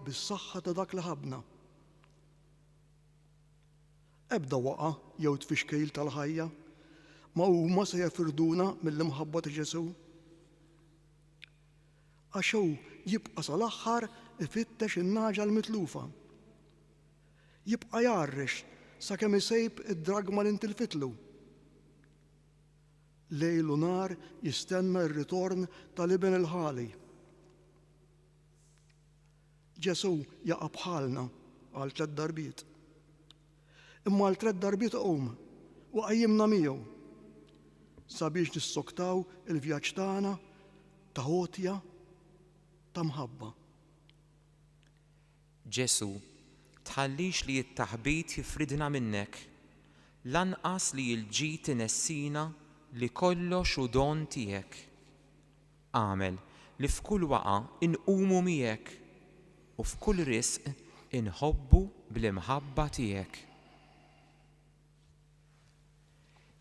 bis-saħħa ta' dak li ħabna. Ebda waqa' jew tfixkil tal-ħajja ma huma se jafirduna mill-imħabba ta' Ġesu. Għax hu jibqa' sal-aħħar ifittex in-naġa l-mitlufa. Jibqa' jarrex sakemm isejb id-dragma li ntilfitlu. Lejl u nar jistenna r-ritorn tal-iben il-ħali. Ġesu jaqa' bħalna għal 3 darbiet. Imma għal 3 darbiet qum u qajjimna miegħu sabiex nissoktaw il-vjaġġ tagħna ta' ħotja ta' mħabba. Ġesu, tħallix li t-taħbit jifridna minnek, lanqas li l-ġid inessina li kollox hu don tiegħek. Għamel li f'kull waqa' inqumu miegħek u f'kull risq inħobbu bl-imħabba tiegħek.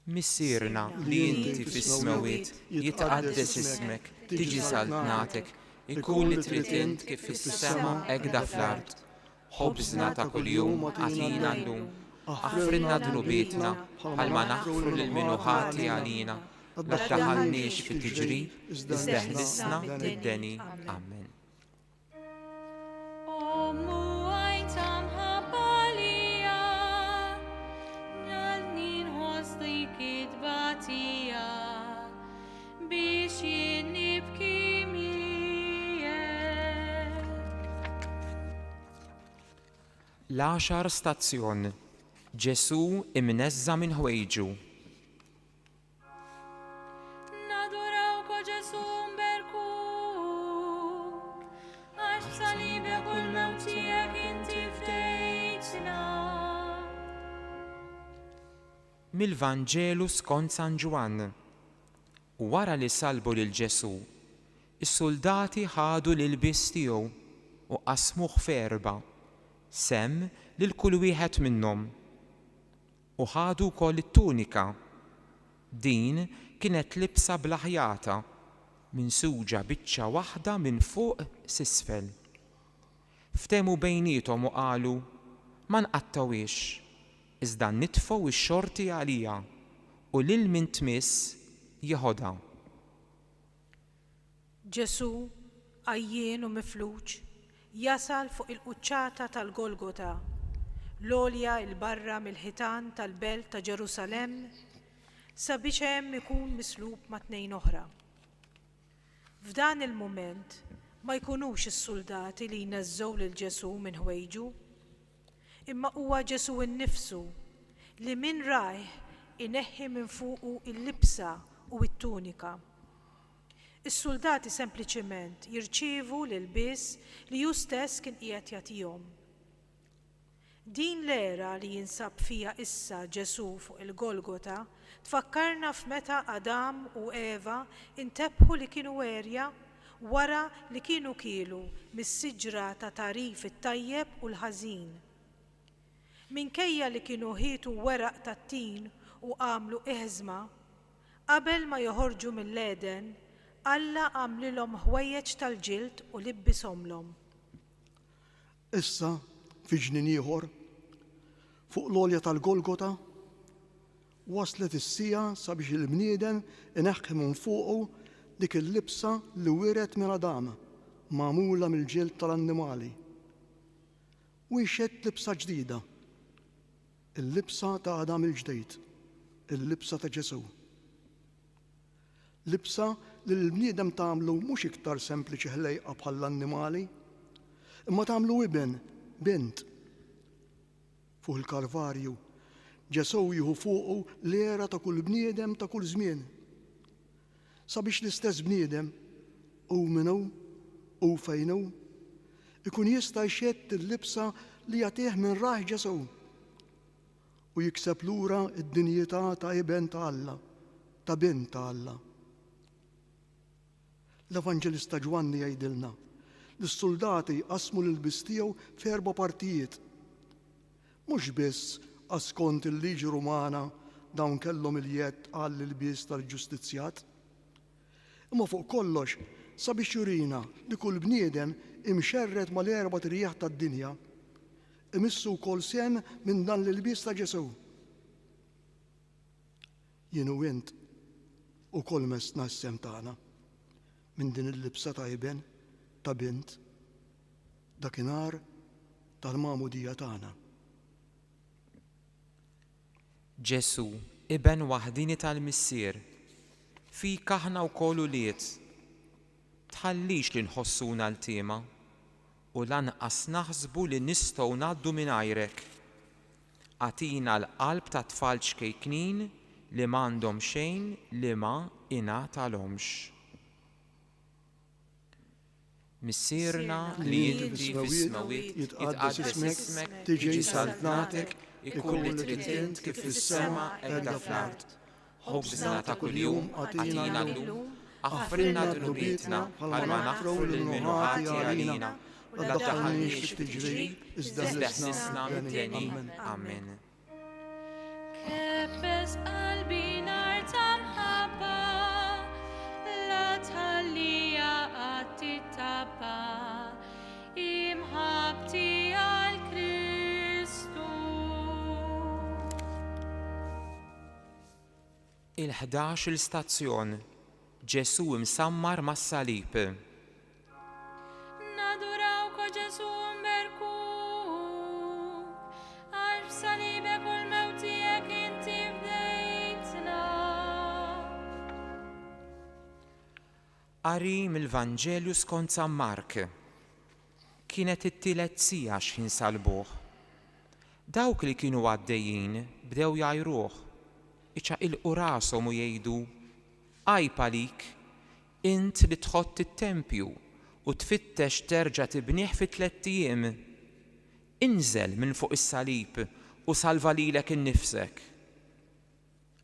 Missierna li inti fis-smawiet jitqaddes ismek, tiġi saltnatek, ikun li trid int kif fis-sema hekk fl-ard. Ħobżna ta' kuljum għatina llum, aħfrilna drubietna bħalma naħfru lil min ħati għalina, la taħalniex fit-tiġri, iżda ħlisna mid-deni. Amen. L-10 stazzjon. Ġesu imneżża minn ħwejġu. Nadurawk o Ġesu mberku, għax b'salibek u l-mewt tiegħek inti ftejtna. Mill-Vanġelu skont San Ġwan. Wara li salbu lil Ġesu, is-soldati ħadu l-ilbies tiegħu u qasmuh f'erba' sem lil kull wieħed minnhom u ħadu wkoll it-tunika. Din kienet libsa blaħjata minsuġa biċċa waħda minn fuq s'isfel. Ftehmu bejniethom u qalu ma nqattawhiex iżda nitfgħu x-xorti għalija u lil min tmiss jieħodha. Ġesu għajjien u mifluġ jasal fuq il-quċċata tal-Golgota, l-għolja il-barra mill-ħitan tal-belt ta' Ġerusalemm, sabiex hemm ikun mislub ma' 2 oħra. F'dan il-mument ma jkunux is-soldati li jneżżgħu lil Ġesu minn ħwejġu, imma huwa Ġesu innifsu li min rajh ineħħi minn fuqu il-libsa u t-tunika. Is-soldati sempliċement jirċievu l-ilbies li hu stess kien qiegħed jagħtihom. Din l-era li jinsab fiha issa Ġesu fuq il-Golgota tfakkarna f'meta Adam u Eva intebħu li kienu gwerja wara li kienu kielu mis-siġra ta' tarif it-tajjeb u l-ħażin. Minkejja li kienu ħietu weraq tat-tin u għamlu iħżma, qabel ma joħorġu mill-Eden, Alla għamlilhom ħwejjeġ tal-ġild u libbishomlhom. Issa fi ġnien ieħor fuq l-għolja tal-Golgota waslet is-sija sabiex il-bniedem ineħħi minn fuqu dik il-libsa li wiret minn Adam magħmula mill-ġild tal-annimali. U jxed libsa ġdida, il-libsa ta' Adam il-ġdejd, il-libsa ta' Ġesu. Libsa li l-bniedem tagħmlu mhux iktar sempliċi ħlejqa bħall-annimali, imma tagħmlu iben, bint. Fuq il-Kalvarju, Ġesu jieħu fuqu l-era ta' kull bniedem ta' kull żmien. Sabiex l-istess bniedem hu minnu u fejnu ikun jista' jxett il-libsa li jagħtih minn rajh Ġesu u jikseb lura d-dinjità ta' iben ta' Alla, ta' bint ta' Alla. L-Evanġelista Ġwanni jgħidilna li s-soldati qasmu l-ilbies tiegħu f'4 partijiet. Mhux biss skont il-liġi Rumana dawn kellhom il-jett għall-ilbies tal-ġustizzjat, imma fuq kollox sabiex jurina li kull bniedem imxerret mal-erba' tirjaħ tad-dinja imissu wkoll sem minn dan l-ilbies ta' Ġesu. Jien u int ukoll mestna s-sem tagħna minn din il-libsa ta' iben ta' bint dakinhar tal-magħmudija tagħna. Ġesu, iben waħdini tal-missier, fik aħna wkoll ulied, tħallix li nħossuna l-tiema u lanqas naħsbu li nistgħu ngħaddu mingħajrek. Għatina l-qalb ta' tfal ċkejknin li m'għandhom xejn li ma ingħatalhomx. Missierna li inti fis-smawiet jitqaddis ismek, tiġi saltnatek, ikun li trid int kif fis-sema hekk fl-ard. Ħobżna ta' kuljum għatina llum, aħfrilna dhunubietna bħalma naħfru lil-minuħati għalina, u la taħallniex f'tiġrib, iżda ħlissna mid-deni. Amen. Kebbes qalbi nar ta' mħabba, la tħallija qatt tittabba, imħabbti għal Kristu. Il-11 stazzjon Ġesu imsammar mas-salib. Nadurawko Ġesu mberku, għal b'salibek u l-mewt tiegħek inti fdejtna. Qari mill-Vanġelju skont San Mark. Kienet it-tielet sija x'ħin salbuh. Dawk li kienu għaddejjin bdew jgħajruh, iċaqilqu rashom u jgħidu: Għajpa lik, int li tħodd it-tempju u tfittex terġa' tibnih fi 3 ijiem. Inżel minn fuq is-salib u salva lilek innifsek.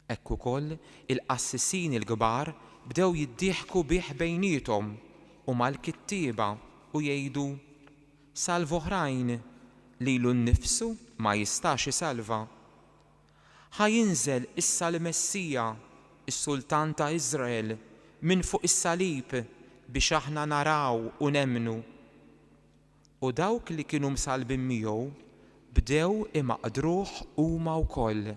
Hekk ukoll il-qassisin il-kbar bdew jiddieħku bih bejniethom u mal-kittieba u jgħidu: Salva oħrajn, lilu nnifsu ma jistax isalva. Ħajinżel issa l-Messija, is-Sultan ta' Iżrael, minn fuq is-salib biex aħna naraw u nemmnu. U dawk li kienu msalbin miegħu bdew imaqdruh huma wkoll.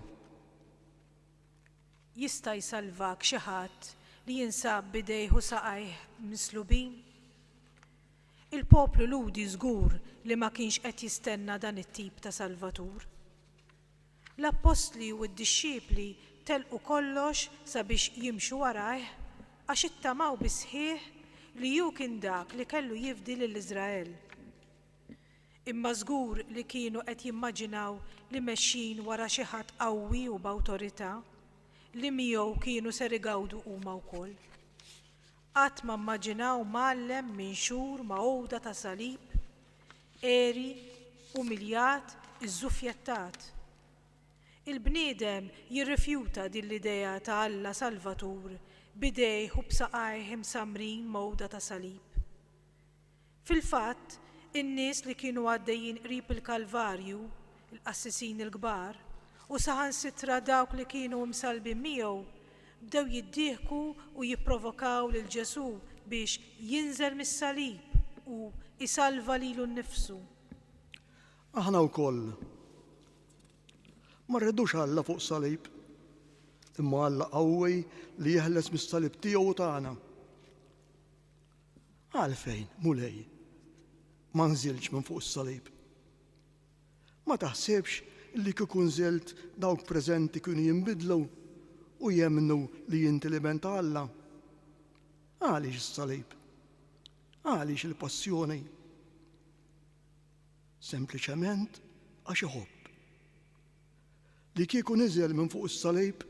Jista' jsalvak xi ħadd li jinsab bidejh u saqajh mislubin? Il-poplu ludi żgur li ma kienx qed jistenna dan it-tip ta' Salvatur. L-Apostli u d-dixxiepli telqu kollox sabiex jimxu warajh għax ittamaw bisħieħ li ju kien dak li kellu jifdi lill-Iżrael. Imma żgur li kienu qed jimmaġinaw li mexxin wara xi ħadd qawwi u b'awtorità li miegħu kienu ser igawdu huma wkoll. Qatt ma mmaġinaw mgħallem minn xhur mgħoda ta' salib, eri, umiljat, iżżufjettat. Il-bniedem jirrifjuta din l-idea ta' Alla Salvatur bidejh u b'saqajh imsamrin mgħoda ta' salib. Fil-fatt, in-nies li kienu għaddejjin qrib il-Kalvarju, il-qassisin il-kbar, u saħansitra dawk li kienu msalbin miegħu, bdew jiddieħku u jipprovokaw lil Ġesu biex jinżel mis-salib u isalva lilu nnifsu. Aħna wkoll ma rridux Alla fuq salib, imma Alla qawwi li jeħles mis-salib tiegħu tagħna. Għalfejn, mulej, ma nżilx minn fuq is-salib. Ma taħsibx li kieku nżilt dawk preżenti kienu jinbidlu u jemmnu li inti li bent Alla. Għaliex is-salib? Għaliex il-passjoni? Sempliċement għax iħobb. Li kieku niżel minn fuq is-salib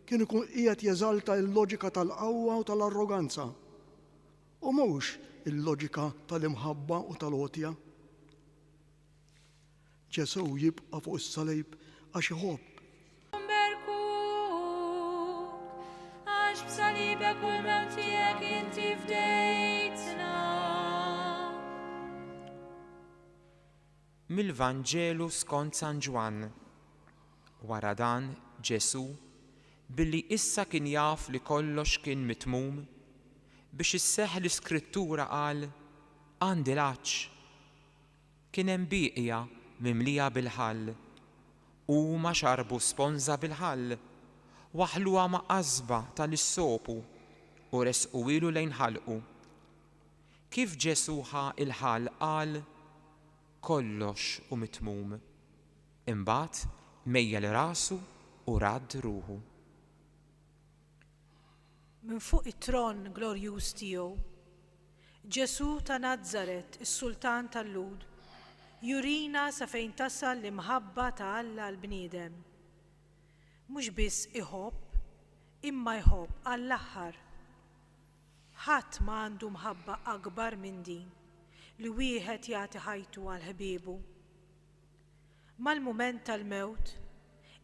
kien ikun qiegħed jeżalta l-loġika tal-qawwa u tal-arroganza u mhux il-loġika tal-imħabba u tal-għotja. Ġesu jibqa' fuq is-salib għax iħobb. Għax b'salibek u l-mewt tiegħek inti fdejtna. Mill-Vanġelu skont San Ġwan. Wara dan Ġesu, billi issa kien jaf li kollox kien mitmum, biex isseħħ l-Iskrittura qal għandi l-għaġġ. Kien hemm bieqja mimlija bil-ħall, huma xarbu sponża bil-ħall, waħluha ma' qasba tal-issopu u resqu ilu lejn ħalqu. Kif Ġesuħa il-ħall qal kollox u mitmum. Imbagħad mejja li rasu u radd ruħu. Minn fuq it-tron glorjuż tiegħu, Ġesu ta' Nażaret, is-Sultan tal-Lud, jurina sa fejn tasal l-imħabba ta' Alla l-bniedem. Mhux biss iħobb, imma jħobb għall-aħħar. Ħadd ma għandu mħabba akbar minn din li wieħed jagħti ħajtu għal ħbiebu. Mal-mument tal-mewt,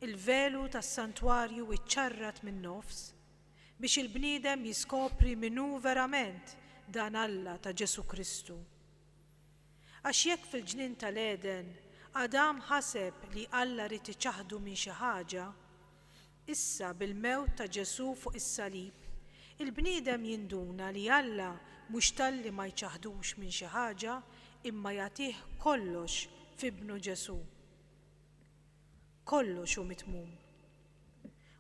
il-velu tas-santwarju iċċarrat min-nofs biex il-bniedem jiskopri minnu verament dan Alla ta' Ġesu Kristu. Għax jekk fil-ġnien tal-Eden Adam ħaseb li Alla rid iċaħdu minn xi ħaġa, issa bil-mewt ta' Ġesu fuq is-salib, il-bniedem jinduna li Alla mhux talli ma jċaħdux minn xi ħaġa imma jagħtih kollox f'ibnu Ġesu. Kollox hu mitmum.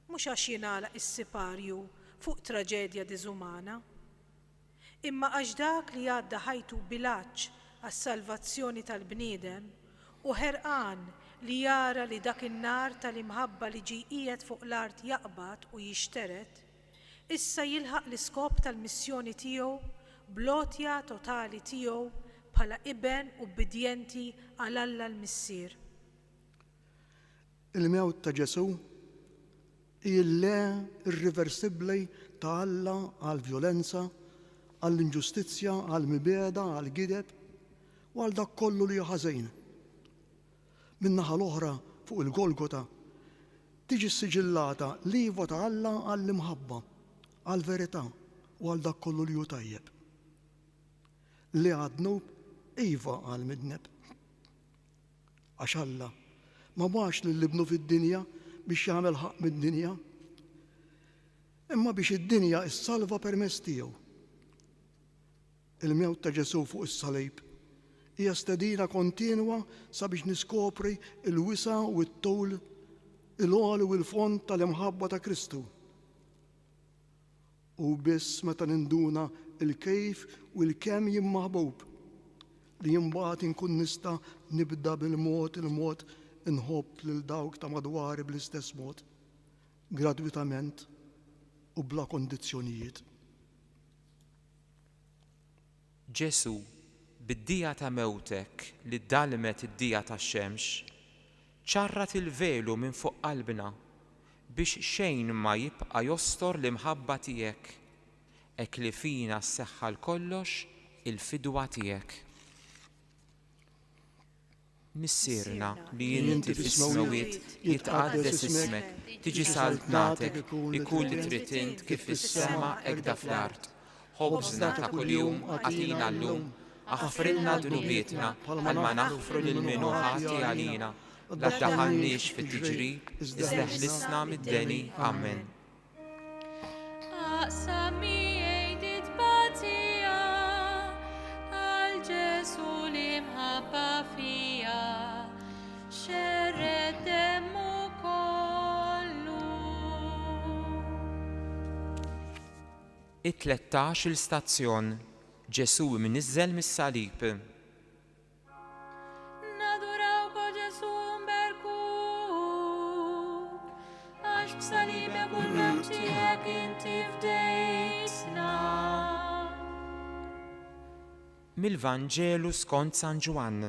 Mhux għax jingħalaq is-siparju fuq traġedja diżumana, imma għax dak li għadda ħajtu bilanċ għas-salvazzjoni tal-bniedem u ħerqan li jara li dak in-nar tal-imħabba li qiegħed fuq l-art jaqbad u jixteret, issa jilħaq l-iskop tal-missjoni tiegħu blotja totali tiegħu bħala iben u bidjenti għal Alla l-Missier. Il-mewt ta' Ġesu il-le irreversibbli ta' Alla għal-vjolenza, għall-inġustizzja, għall-mibeda, għall-gideb u għal dak kollu li ħażin. Min-naħa l-oħra fuq il-Golgota tiġi siġillata liva ta' Alla għall-imħabba, għall-verità u għal dak kollu li hu tajjeb. Li għadnub iva għall-midneb. Għax Alla ma bax lill-ibnu fid-dinja biex jagħmel ħaq mid-dinja, imma biex id-dinja issalva permezz tiegħu. Il-mewt ta' Ġesu fuq is-salib hija stedina kontinwa sabiex niskopri il-wisa u t-tul, il-għol u l-fond tal-imħabba ta' Kristu. U biss meta ninduna il-kejf u l-kemm jien maħbub li jimbagħad inkun nista' nibda bil-mod il-mod inħobb lil dawk ta' madwari bl-istess mod, gradwitament u bla kondizzjonijiet. Ġesu, bid-dija ta' mewtek li ddalmet id-dija tax-xemx, ċarrat il-velu minn fuq qalbna biex xejn ma jibqa' jostor l-imħabba tiegħek, hekk li fina sseħħa l-kollox il-fidwa tiegħek. Missierna li inti fis-smawiet jitqaddes ismek, tiġi saltnatek, ikun li trid int kif fis-sema hekk da fl-art. Ħobżna ta' kuljum għatina llum, aħfrilna dnubietna bħalma naħfru lil min hu ħati għalina. La ddaħħalniex fit-tiġrib, iżda ħlisna mid-deni. Amen. Aqsami jgħidit batija għal Ġesu li mħabba fija, xerred demmu kollu. It-13 il-stazzjon Ġesu minniżżel mis-salib. Nadurawko Ġesu mberku, għax b'salibek u l-mewt tiegħek inti fdejtna. Mill-Vanġelu skont San Ġwann.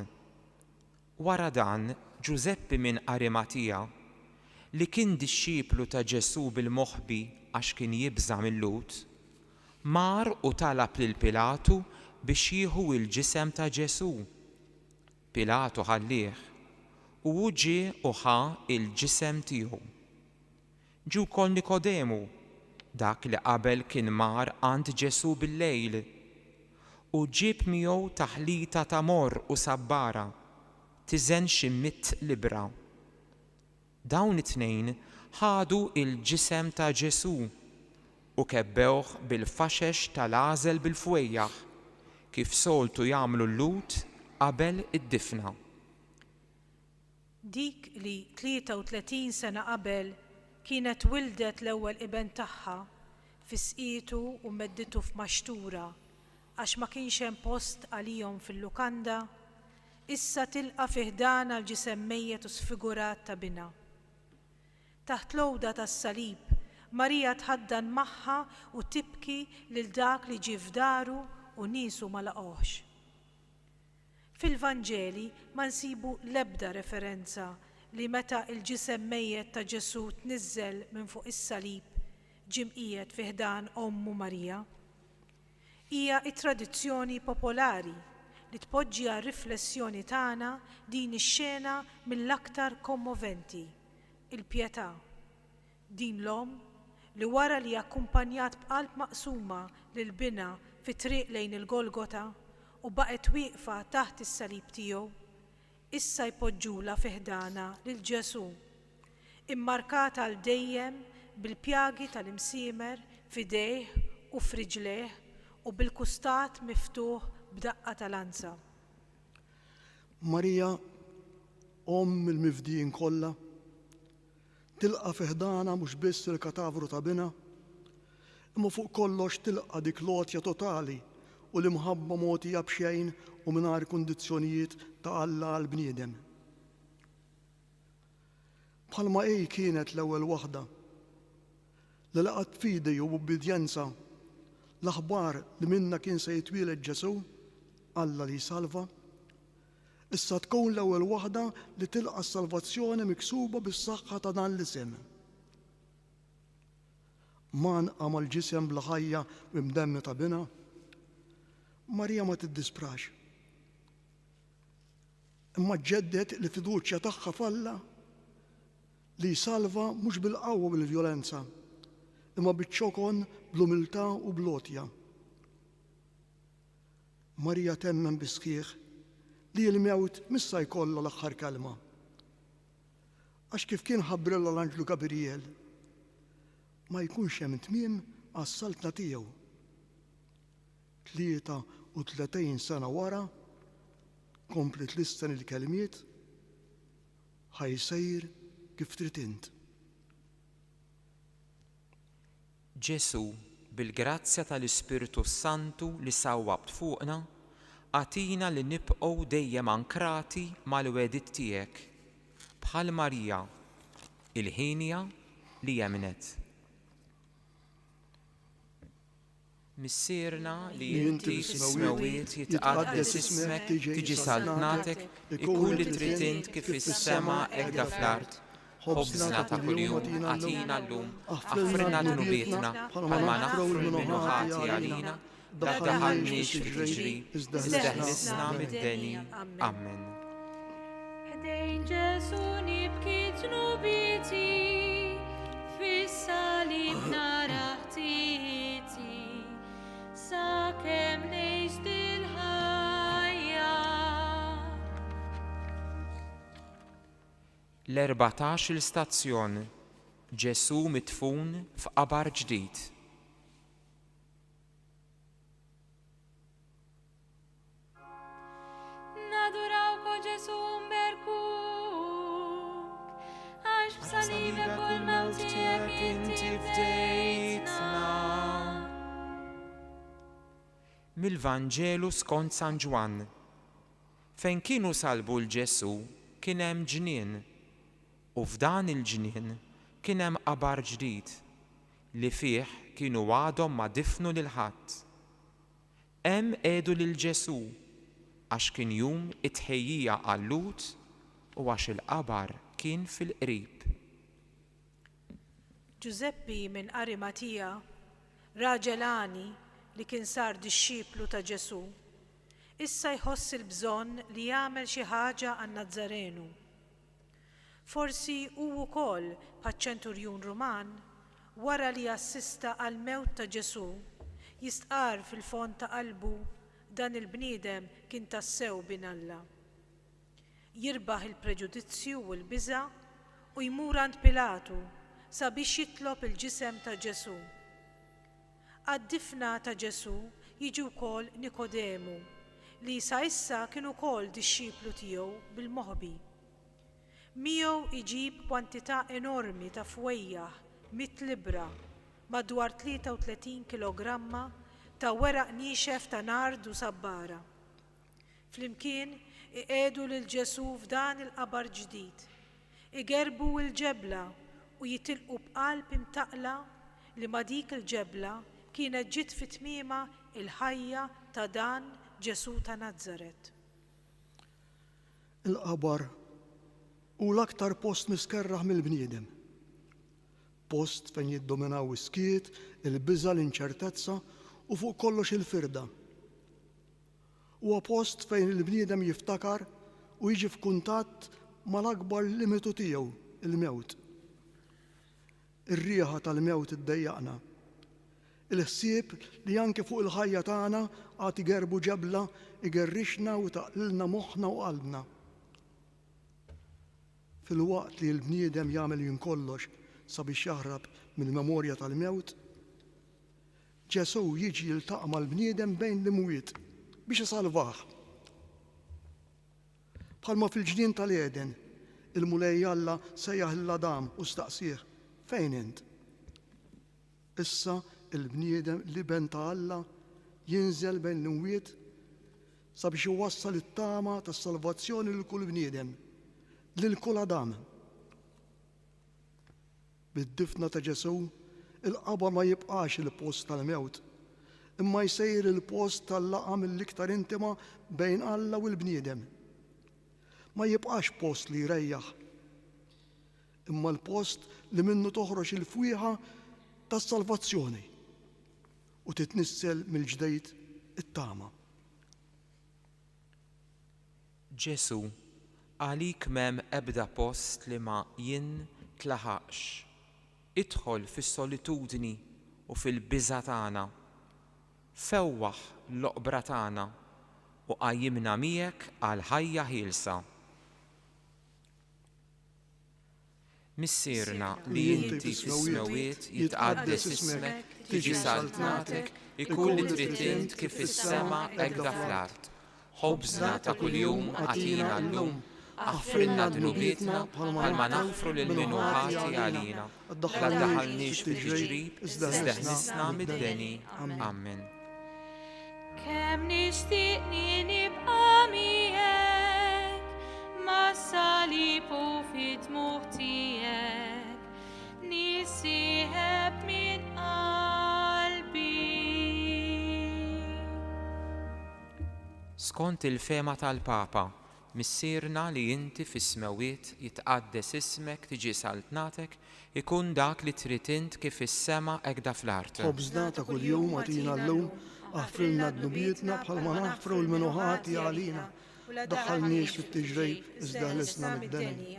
Wara dan, Ġużeppi minn Arimatija, li kien dixxiplu ta' Ġesu bil-moħħbi għax kien jibża mill-lut, mar u talab lil Pilatu biex jieħu l-ġisem ta' Ġesu. Pilatu ħallih u ġie u ħa il-ġisem tiegħu. Ġu wkoll Nikodemu, dak li qabel kien mar għand Ġesu bil-lejl, u ġieb miegħu taħlita ta' mor u sabbara, tiżen xi 100 libra. Dawn it-tnejn ħadu il-ġisem ta' Ġesu u kebbewh bil-faxex tal-għażel bil-fwejjaħ kif soltu jagħmlu l-lut qabel id-difna. Dik li 33 sena qabel kienet wildet l-ewwel iben tagħha fisqietu u medditu f'maxtura għax ma kienx hemm post għalihom fil-lukanda, issa tilqa' fi ħdana l-ġisem mejjed u sfigurat ta' bina. Taħt l-għowda tas-salib, Marija tħaddan magħha u tibki lil dak li ġie f'daru u niesu ma laqgħuhx. Fil-Vanġeli ma nsibu l-ebda referenza li meta il-ġisem mejjed ta' Ġesu tniżżel minn fuq is-salib ġie mqiegħed fi ħdan Ommu Marija. Hija t-tradizzjoni popolari li tpoġġi għar-riflessjoni tagħna din ix-xena mill-aktar kommoventi, il-pjetà. Din l-omm li wara li akkumpanjat b'qalb maqsuma lil bina fit-triq lejn il-Golgota u baqgħet wieqfa taħt is-salib tiegħu, issa jpoġġula fi ħdana lil Ġesu, immarkata għal dejjem bil-pjagi tal-imsiemer f'idejh u f'riġlejh u bil-kustat miftuħ b'daqqa tal-anza. Marija, il-mifdijin kollha, tilqa' fi ħdana mhux biss il-katavru ta' bina, imma fuq kollox tilqa' dik lotja totali u l-imħabba mogħtija b'xejn u mingħajr kundizzjonijiet ta' Alla għall-bniedem. Bħalma kienet l-ewwel waħda li laqgħet f'idej u b'obbedjenza l-aħbar li minnha kien se jitwieled Ġesu, Alla li jsalva, issa tkun l-ewwel waħda li tilqa' s-salvazzjoni miksuba bis-saħħa ta' dan l-isem. Manqa mal-ġisem bla ħajja u mdemmi ta' bina, Marija ma tiddisprax. Imma ġġeddet li fiduċja tagħha f'Alla li jsalva mhux bil-qawwa u bil-vjolenza, imma biċ-ċokon, bl-umiltà u bl-għotja. Marija temmen bisħieħ li l-mewt missa jkollha l-aħħar kelma. Għax kif kien ħabbrilha l-Anġlu Gabriel, ma jkunx hemm tmiem għas-saltna tiegħu. 33 sena wara, komplet listen il-kelmiet, ħajsejr kif trid int. Ġesu, bil-grazzja tal-Ispiritu Santu li sawwabt fuqna, għatina li nibqgħu dejjem ankrati mal-wedit tiegħek, bħal Marija, il-ħinja li jemnet. Missierna li inti fis-smawiet jitqaddes ismek, tiġi saltnatek, ikun li trid int kif fis-sema hekk fl-art. Ħobżna ta' kuljum għatina llum, aħfirna dunubietna bħalma naħfru l-minuħati għalina, dak daħalniex fil-ġri, iżdeħnisna mid-deni. Amen. Ħdejn Ġesu nibki ġnubieti, fis-salib nara ħtieti, sakemm ngħix dil-ħajja. L-14 stazzjon, Ġesu mitfun f'qabar ġdid. Nadurawko Ġesu mberkuk, għax b'salibek u l-mewt tiegħek inti fdejtna. Mill-Vanġelu skont San Ġwan. Fejn kienu salbu l-Ġesu kien hemm ġnien, u f'dan il-ġnien kien hemm qabar ġdid li fih kienu għadhom ma difnu lil ħadd. Hemm għedu lil Ġesu għax kien jum it-tħejjija għall-lut u għax il-qabar kien fil-qrib. Giuseppi minn Arimatija, raġelani li kien sar dixxiplu ta' Ġesu, issa jħoss il-bżonn li jagħmel xi ħaġa għan-Nazzarenu. Forsi hu wkoll bħaċ-ċenturjun Ruman, wara li assista għal mewt ta' Ġesu, jistqar fil-fond ta' qalbu dan il-bniedem kien tassew bin Alla. Jirbaħ il-preġudizzju u l-biża' u jmur għand Pilatu sabiex jitlob il-ġisem ta' Ġesu. Għad-difna ta' Ġesu jiġu wkoll Nikodemu li sa issa kienu wkoll dixxiplu tiegħu bil-moħbi. Miegħu iġib kwantità enormi ta' fwejjaħ 100 libra madwar 33 kilogramma ta' weraq niexef ta' nard u sabbara. Flimkien iqedu lil Ġesu f'dan il-qabar ġdid, igerbu l-ġebla u jitilqu b'qalb imtaqla li ma' dik il-ġebla kienet ġiet fit-tmiema il-ħajja ta' dan Ġesu ta' Nażaret. Il-qabar u l-aktar post miskerraħ mill-bniedem. Post fejn jiddominaw is-skiet, il-biża, l-inċertezza u fuq kollox il-firda. Huwa post fejn il-bniedem jiftakar u jiġi f'kuntatt mal-akbar limitu tiegħu, il-mewt. Ir-rieħa tal-mewt iddejjaqna. Il-ħsieb li anke fuq il-ħajja tagħna għad igerbu ġebla igerrixna u taqlilna moħħna u qalbna. Fil-waqt li l-bniedem jagħmel jien kollox sabiex jaħrab mill-memorja tal-mewt, Ġesu jiġi jiltaqa' mal-bniedem bejn l-imwiet biex isalvah. Bħalma fil-ġnien tal-Eden, il-mulej Alla sejjaħ l-Adam u staqsih, fejn int? Issa il-bniedem liben ta' Alla jinżel bejn l-imwiet sabiex iwassal it-tama tas-salvazzjoni lil kull bniedem, lil kull Adam. Bid-difna ta' Ġesu, il-qabar ma jibqax il-post tal-mewt, imma jsejr il-post tal-laqa mill-iktar intima bejn Alla u l-bniedem. Ma jibqax post li jrejjaħ, imma l-post li minnu toħroġ il-fwieħa tas-salvazzjoni u titnissel mill-ġdejt it-tama. Ġesu, għalik m'hemm ebda post li ma jintlaħaqx. Idħol fis-solitudni u fil-biża' tagħna. Fewwaħ l-oqbra tagħna u qajjimna miegħek għal ħajja ħielsa. Missierna li inti fis-smawiet jitqaddes ismek, tiġi saltnatek, ikun li trid int kif fis-sema hekk fl-art. Ħobżna ta' kuljum għatina llum, aħfrilna dnubietna bħalma naħfru lil min hu ħati għalina. La ddaħħalniex fil-ġrib, iżda ħnisna mid-deni. Amen. Kemm nixtieqni nibqa' miegħek mas-salib u fit-tmuħ tiegħek, nisieħeb minn qalbi. Skont il-fema tal-Papa, missierna li inti fis-smawiet jitqaddes ismek, tiġi saltnatek, ikun dak li trid int kif fis-sema hekk fl-art. Ħobżna ta' kuljum għatina llum, aħfrilna dnubietna bħalma naħfru l-min hu ħati għalina. Daħħalniex fit-tiġrejb, iżda ħlisna mid-deni.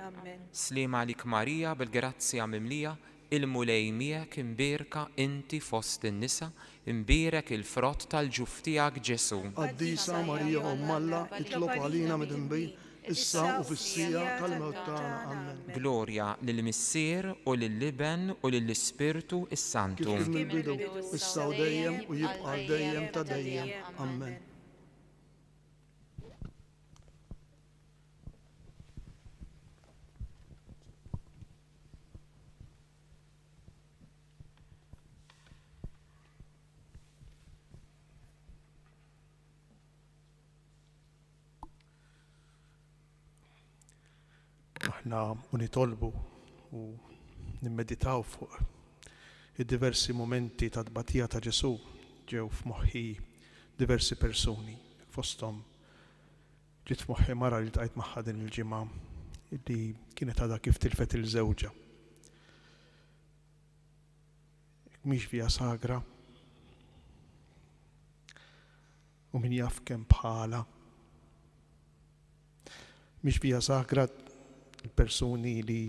Sliema għalik Marija bil-grazzja mimlija, il-mulej miegħek imbierka inti fost in-nisa, imbierek il-frott tal-ġuf tiegħek Ġesu. Qaddisa Marija Umm Alla, itlob għalina mid-inbij, issa u fis-sija tal-mewt tagħna. Amen. Glorja lill-Missier u lill-Liben u lill-Ispirtu is-Santu. Kif mill-bidu, issa u dejjem u jibqa' dejjem ta' dejjem. Amen. Aħna nitolbu u nimmeditaw fuq id-diversi momenti ta' tbatija ta' Ġesu ġew f'moħħi diversi persuni. Fosthom ġiet f'moħħi mara li tqajt magħha din il-ġimgħa li kienet għadha kif tilfet il-żewġa. Mhix via sagra u min jaf kemm bħala. Mhix via sagra il-persuni li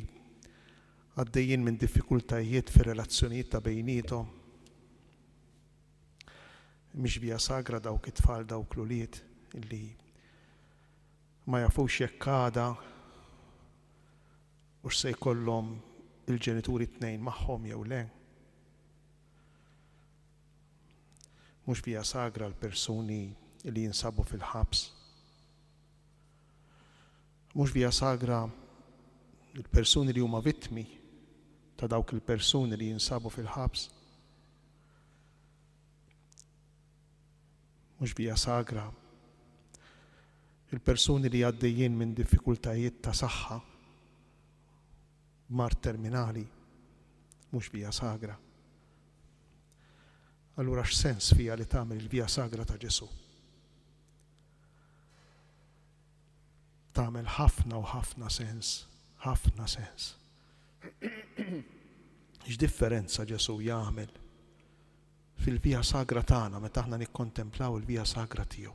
għaddejjin minn diffikultajiet fi relazzjonijiet ta' bejnietom. Mhix via sagra dawk it-tfal dawk l-ulied illi ma jafux jekk għada u se jkollhom il-ġenituri tnejn magħhom jew le. Mhux via sagra l-persuni li jinsabu fil-ħabs. Mhux via sagra l-persuni li huma vittmi ta' dawk il-persuni li jinsabu fil-ħabs. Mhux via sagra il-persuni li għaddejjin minn diffikultajiet ta' saħħa, mart terminali, mhux via sagra. Allura x'sens fija li tagħmel il-via sagra ta' Ġesu? Tagħmel ħafna u ħafna sens, ħafna sens. X'differenza Ġesu jagħmel fil-via sagra tagħna meta aħna nikkontemplaw il-via sagra tiegħu?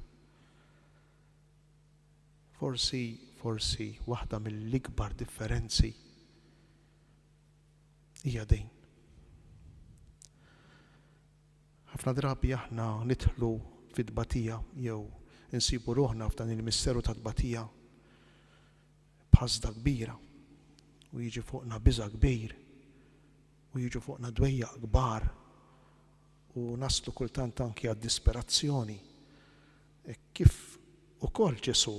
Forsi waħda mill-ikbar differenzi hija din. Ħafna drabi aħna nidħlu fit-tbatija jew insibu ruħna f'dan il-misteru ta' tbatija b'ħasda kbira u jiġi fuqna biża' kbir u jiġu fuqna dwejjaq kbar u naslu kultant anki għad-disperazzjoni. Kif ukoll Ġesu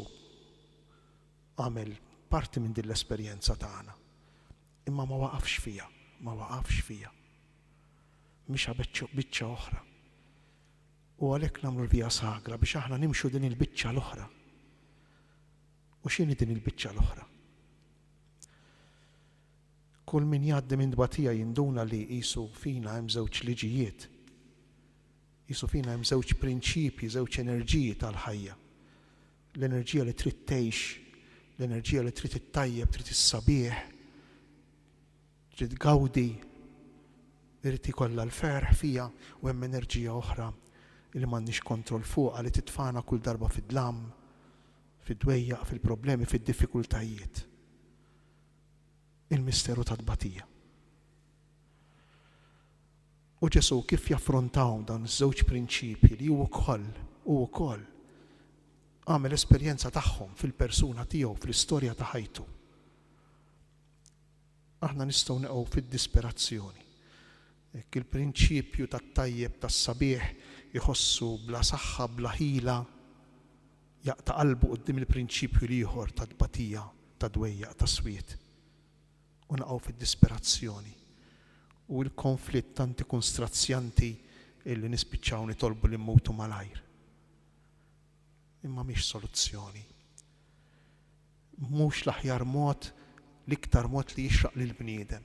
għamel parti minn din l-esperjenza tagħna. Imma ma waqafx fija. Mixa biċċa oħra. U għalhekk nagħmlu l-via sagra biex aħna nimxu din il-biċċa l-oħra. U x'inhi din il-biċċa l-oħra? Kull min jgħaddi minn tbatija jinduna li qisu fina hemm żewġ liġijiet. Qisu fina hemm żewġ prinċipji, żewġ enerġiji tal-ħajja. L-enerġija li trid tgħix, l-enerġija li trid ittajjeb, trid issabieħ, trid gawdi, irid ikollha l-ferħ fija u hemm enerġija oħra li m'għandniex kontroll fuqha li titfana kull darba fid-dlam, fid-dwejjaq, fil-problemi, fid-diffikultajiet. Il-misteru ta' tbatija. U Ġesu kif jaffrontaw dan iż-żewġ prinċipji li hu wkoll għamel esperjenza tagħhom fil-persuna tiegħu, fl-istorja ta' ħajtu. Aħna nistgħu neqgħu fid-disperazzjoni. Hekk il-prinċipju tat-tajjeb tas-sabiħ iħossu bla saħħa, bla ħila, jaqta' qalbu quddiem il-prinċipju ieħor ta' tbatija, ta' dwejjaq, ta' swiet. U naqgħu fid-disperazzjoni. U l-konflitt tanti kun strazzjanti illi nispiċċaw nitolbu li mmutu malajr. Imma mhix soluzzjoni. Mhux l-aħjar mod, l-iktar mod li jixraq lill-bniedem.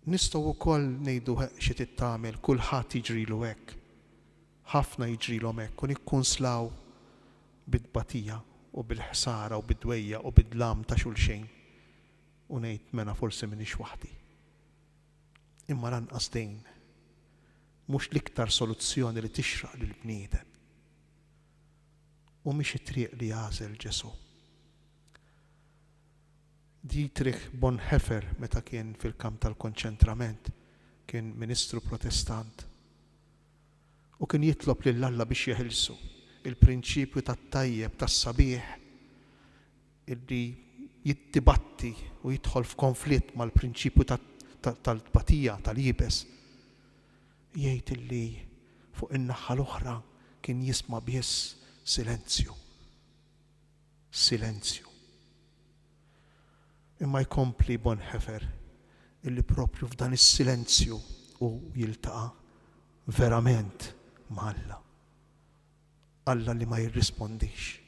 Nistgħu wkoll ngħidu xi tittamel, kulħadd jiġrilu hekk. Ħafna jiġrilhom hekk u nikkunslaw bid-tbatija u bil-ħsara u bid-dwejja u bid-dlam ta' xulxejn. U ngħid mena forsi m'iniex waħdi. Imma lanqas dejn mhux l-iktar soluzzjoni li tixraq lill-bniedem. U mhix it-triq li għażel Ġesu. Dietrich Bonhoeffer meta kien fil-kamp tal-konċentrament kien ministru protestant u kien jitlob lill-Alla biex jeħilsu il-prinċipju tat-tajjeb tas-sabiħ illi jittibatti u jidħol f'konflitt mal-prinċipju tal-tbatija tal-jibes. Jgħid illi fuq in-naħa l-oħra kien jisma' biss silenzju. Imma jkompli Bonhoeffer illi propju f'dan is-silenzju u jiltaqa' verament ma' Alla li ma jirrispondix.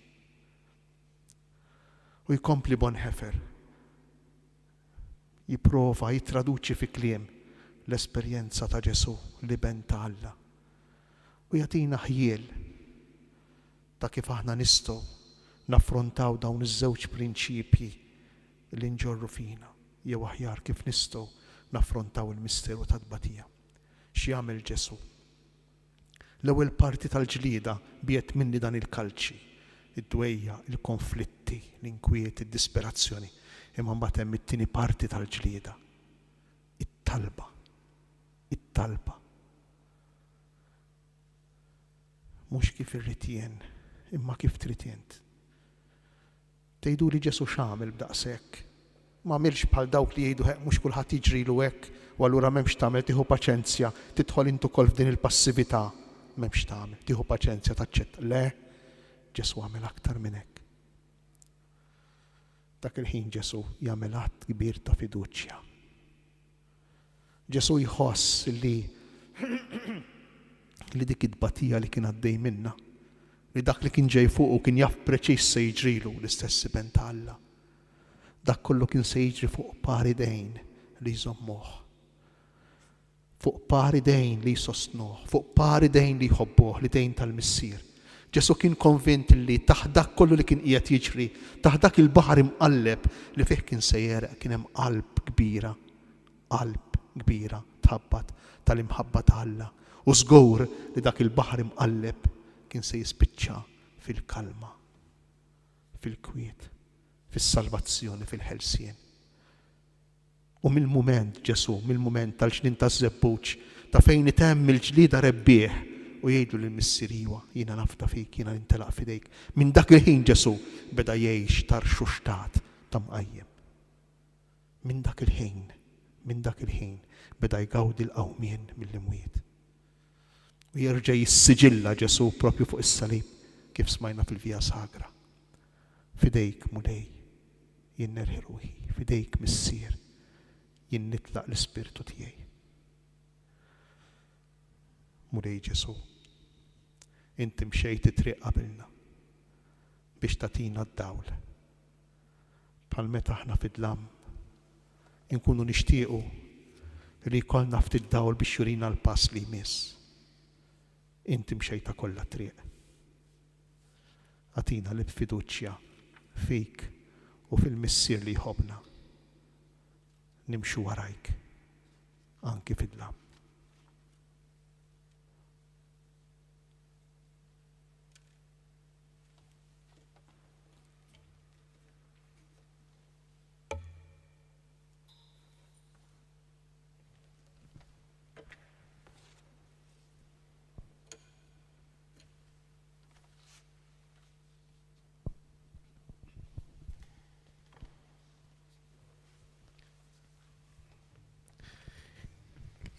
U jkompli Bonhoeffer jipprova jitraduċi fi kliem l-esperjenza ta' Ġesu li ben ta' Alla. U jagħtina ħjiel ta' kif aħna nistgħu naffrontaw dawn iż-żewġ prinċipji li nġorru fina, jew aħjar kif nistgħu naffrontaw il-misteru ta' tbatija. X'jagħmel Ġesu? L-ewwel parti tal-ġlieda biet minni dan il-kalċi, id-dwejja, il-konflitti, l-inkwiet, id-disperazzjoni. Imma mbagħad hemm it-tieni parti tal-ġlieda. It-talba. Mhux kif irrid jien, imma kif trid int. Tgħidu li Ġesu x'għamel b'daqshekk. Ma għamilx bħal dawk li jgħidu mhux kulħadd jiġrilu hekk u allura m'hemmx tagħmel tieħu paċenzja, tidħol intu wkoll f'din il-passività. M'hemmx tagħmel, tieħu paċenzja taċċetta. Le, Ġesu għamel aktar minn hekk. Dak il-ħin Ġesu jagħmel att kbir ta' fiduċja. Ġesu jħoss li dik id-batija li kien għaddej minna, li dak li kien ġej fuq u kien jaf preċiż se jiġrilu l-istess iben ta' Alla. Dak kollu kien se jiġri fuq pari dejn li jżommuh. Fuq pari dejn li jsostnuh, fuq pari dejn li jħobbuh, li dejn tal-missier. Ġesu kien konvint li taħt dak kollu li kien qiegħed jiġri, taħt dak il-baħar imqalleb li fih kien se jereq, kien hemm qalb kbira tħabbat tal-imħabba ta' Alla. U żgur li dak il-baħar imqalleb kien se jispiċċa fil-kalma, fil-kwiet, fis-salvazzjoni, fil-ħelsien. U mill-mument Ġesu, mill-mument tal-ġnien taż-żebbuġ, ta' fejn itemm il-ġlieda rebbieħ u jgħidu lill-missiriwa, jiena nafda fik, jiena nintelaq fidejk. Minn dak il-ħin Ġesu beda jgħix tarxu xtat ta' mqajjem. Minn dak il-ħin beda jgawdi l-qawmien mill-imwiet. U jerġa' jissiġilla Ġesu propju fuq is-salib kif smajna fil-Via Sagra. Fidejk mulej, jien nerħi ruħi, fidejk missier, jien nitlaq l-ispirtu tiegħi. Mulej Ġesu, inti mxejt it-triq qabilna biex tatina d-dawl. Bħal meta aħna fid-dlam inkunu nixtiequ li jkollna ftit dawl biex jurina l-pass li jmiss. Inti mxejta kollha triq. Atina l-fiduċja fik u fil-missier li jħobna. Nimxu warajk anki fid-dlam.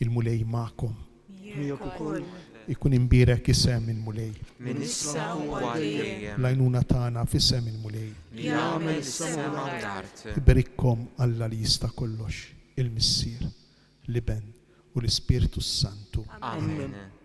Il-mulej ma'kom. Ikun imbirek isem il-mulej. Min issa u għal-dejjem. Lajnuna tagħna f'isem il-mulej. Li jagħmel sema l-art. Iberikkom Alla li jista' kollox, il-missier, l-Iben u l-Ispiritu Santu. Amen.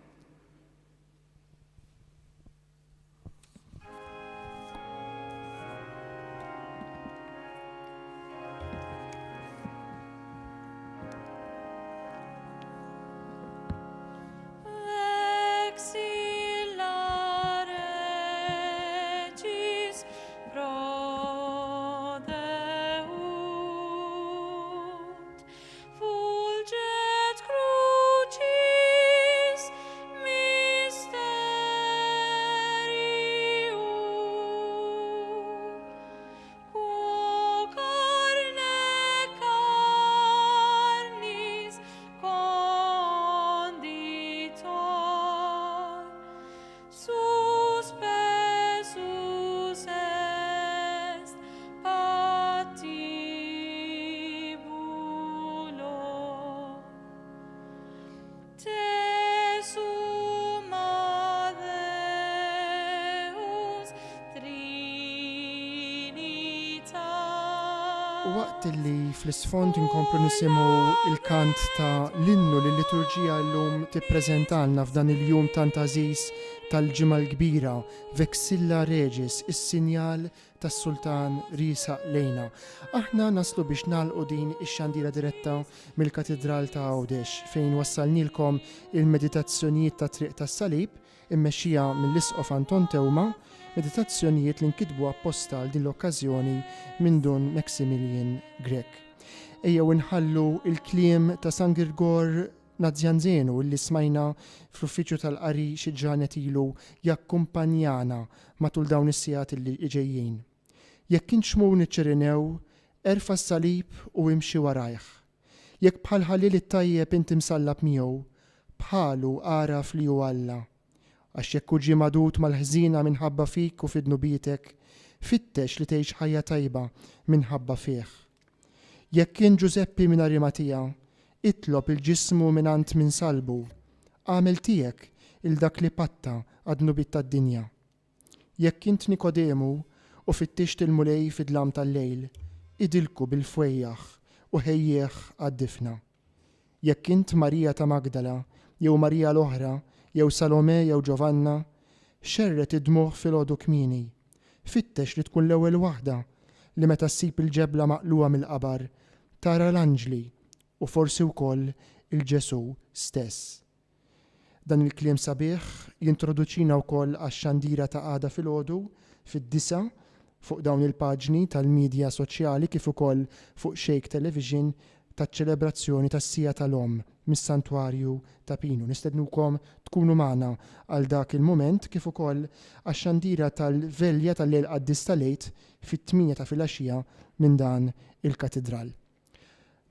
Waqt li fl-isfond inkomplu nisimgħu il-kant ta' l-innu li l-liturġija llum tippreżentalna f'dan il-jum tant għażiż tal-ġimgħa l-kbira Vexilla Regis, is-sinjal tas-Sultan Risa lejna. Aħna naslu biex nagħlqu din ix-xandira diretta mill-Katedral ta' Għawdex fejn wassalnilkom il-meditazzjonijiet ta' Triq tas-Salib immexxija mill-Isqof Anton Tewma, meditazzjonijiet li nkitbu apposta għal din l-okkażjoni minn Don Maximilian Grek. Ejjew inħallu il-kliem ta' San Grigor Nazzjanzenu illi smajna fl-uffiċċju tal-qari xi ġranet ilu jakkumpanjana matul dawn is-sigħat illi ġejjin. Jekk inxmu niċċirinew, erfa' s-salib u imxi warajh. Jekk bħal ħalil it-tajjeb inti msallab miegħu, bħalu għaraf li hu Alla. Għax jekk ġie madut mal-ħżina minħabba fik u fid-nubietek, fittex li tgħix ħajja tajba minħabba fih. Jekk kien Giuseppi minn Arimatija, itlob il-ġismu minant minn salbu, għamel tiegħek il-dak li patta għad-nubit tad-dinja. Jekk kint Nikodemu u fittixt il-mulej fid-dlam tal-lejl, idilku bil-fwejjaħ u ħejjeħ għad-difna. Jekk kint Marija ta' Magdala, jew Marija l-oħra, jew Salome jew Giovanna, xerret id-dmuħ fil-għodu kmini. Fittex li tkun l-ewwel waħda li meta ssib il-ġebla maqluha mill-qabar tara l-anġli u forsi wkoll il-Ġesu stess. Dan il-kliem sabiħ jintroduċina wkoll għax-xandira ta' għada fil-għodu fid-disa fuq dawn il-paġni tal-medja soċjali kif ukoll fuq Shake Television taċ-ċelebrazzjoni tas-Sija tal-Om mis-Santwarju ta' Pinu. Nistednukom tkunu magħna għal dak il-moment kif ukoll għax-xandira tal-velja tal-lejl qaddis tal-lejt fit-8 ta' filgħaxija minn dan il-katedral.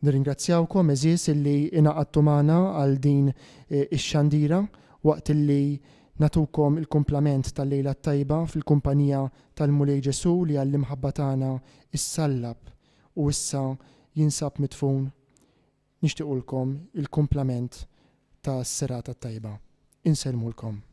Nirringrazzjawkom eżies illi inaqadtu magħna għal din ix-xandira waqt illi natukom il-komplament tal-lejla tajba fil-kumpanija tal-Mulej Ġesu li għall-imħabba tagħna issallab u issa jinsab mitfun. Nixtiequlkom il-komplament tas-serata tajba. Inselmulkom.